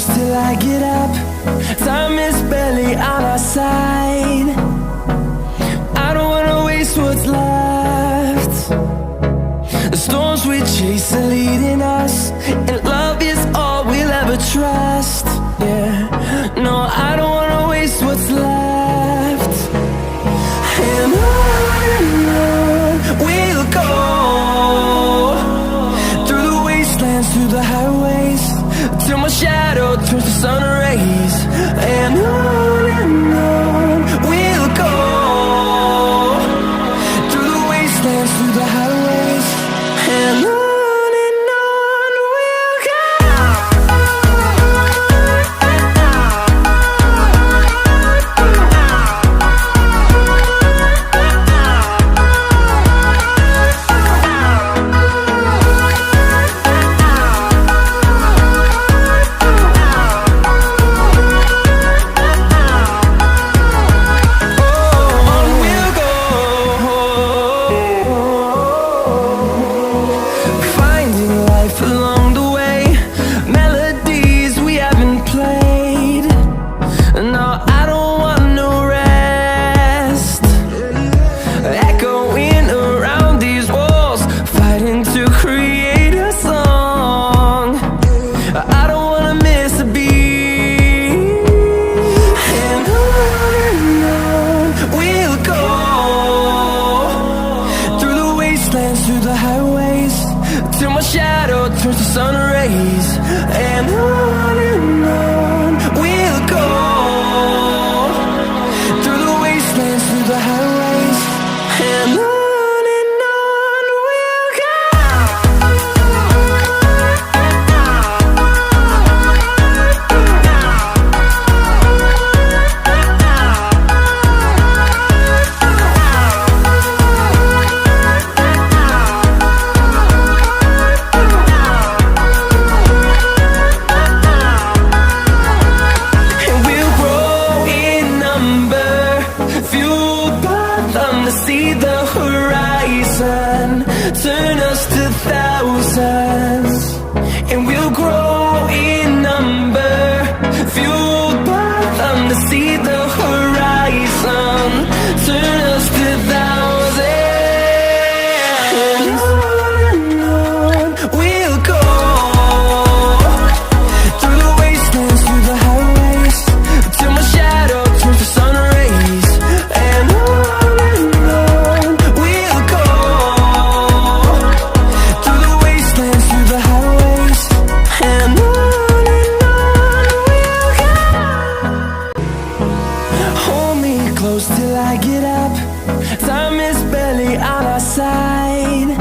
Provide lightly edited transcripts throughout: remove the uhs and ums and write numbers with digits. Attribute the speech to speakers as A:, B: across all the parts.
A: close till I get up. Time is barely on our side. I don't wanna waste what's left. The storms we chase are leading us, and love is all we'll ever trust. Yeah, no, I don't wanna waste what's left. And on we'll go, through the wastelands, through the highways, till my shadow turns to sun rays. And on we'll go, through the wastelands, through the highways, and on. Through the highways, till my shadow turns to sun rays. And on we'll go, through the wastelands, through the highways, and on. See the horizon turn us to thousands, and we'll grow in number, fueled by them to see the horizon turn us to thousands. And on we'll go, through the wastelands, through the highways, till my shadow turns to sun rays. And close till I get up. Time is barely on our side.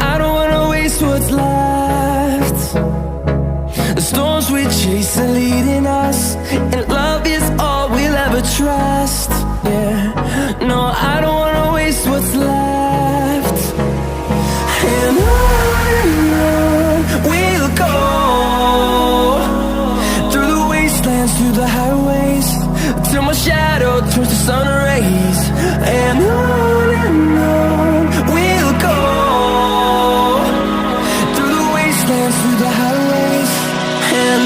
A: I don't wanna waste what's left. The storms we chase are leading us, and love is all we'll ever trust. Yeah, no, I don't